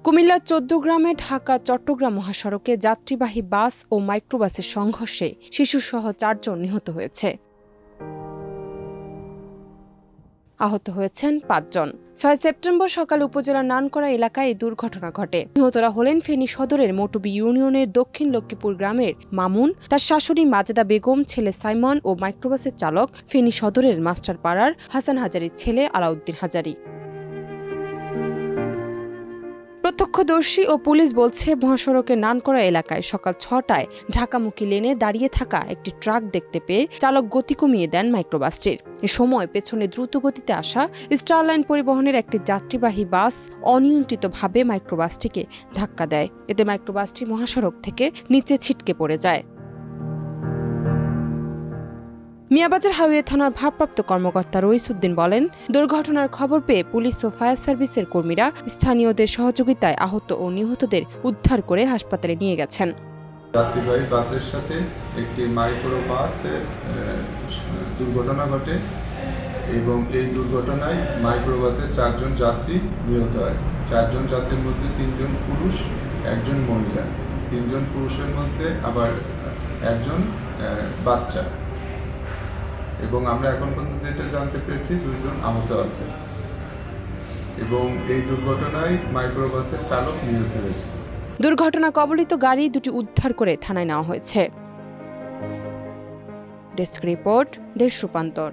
কুমিল্লার ১৪ গ্রামে ঢাকা চট্টগ্রাম মহাসড়কে যাত্রীবাহী বাস ও মাইক্রোবাসের সংঘর্ষে শিশুসহ ৪ জন নিহত হয়েছে। আহত হয়েছেন ৫ জন। ৬ সেপ্টেম্বর সকালে উপজেলার নানকরা এলাকায় এই দুর্ঘটনা ঘটে। নিহতরা হলেন ফেনী সদরের মটুবি ইউনিয়নের দক্ষিণ লক্ষ্মীপুর গ্রামের মামুন, তার শাশুড়ি মাজেদা বেগম, ছেলে সাইমন ও মাইক্রোবাসের চালক ফেনী সদরের মাস্টারপাড়ার হাসান হাজারীর ছেলে আলাউদ্দিন হাজারী। প্রত্যক্ষদর্শী ও পুলিশ বলছে, মহাসড়কের নানকরা এলাকায় সকাল ৬টায় ঢাকামুখী লেনে দাঁড়িয়ে থাকা একটি ট্রাক দেখতে পেয়ে চালক গতি কমিয়ে দেন মাইক্রোবাসটির। এ সময় পেছনে দ্রুত গতিতে আসা স্টারলাইন পরিবহনের একটি যাত্রীবাহী বাস অনিয়ন্ত্রিতভাবে মাইক্রোবাসটিকে ধাক্কা দেয়। এতে মাইক্রোবাসটি মহাসড়ক থেকে নিচে ছিটকে পড়ে যায়। মিয়াবাজার হাইওয়ে থানার ভারপ্রাপ্ত কর্মকর্তা রইসউদ্দিন বলেন, দুর্ঘটনার খবর পেয়ে পুলিশ ও ফায়ার সার্ভিসের কর্মীরা স্থানীয়দের সহযোগিতায় আহত ও নিহতদের উদ্ধার করে হাসপাতালে নিয়ে গেছেন। যাত্রীবাহী বাসের সাথে একটি মাইক্রো বাসের দুর্ঘটনা ঘটে এবং এই দুর্ঘটনায় মাইক্রো বাসের ৪ জন যাত্রী নিহত হয়। ৪ জন যাত্রীর মধ্যে ৩ জন পুরুষ, ১ জন মহিলা। ৩ জন পুরুষের মধ্যে আবার ১ জন বাচ্চা। এবং আমরা এখন পর্যন্ত যেটা জানতে পেরেছি ২ জন আহত আছে এবং এই দুর্ঘটনায় মাইক্রোবাসের চালক নিহত হয়েছে। দুর্ঘটনা কবলিত গাড়ি দুটি উদ্ধার করে থানায় নেওয়া হয়েছে। ডেস্ক রিপোর্ট, দেশ রূপান্তর।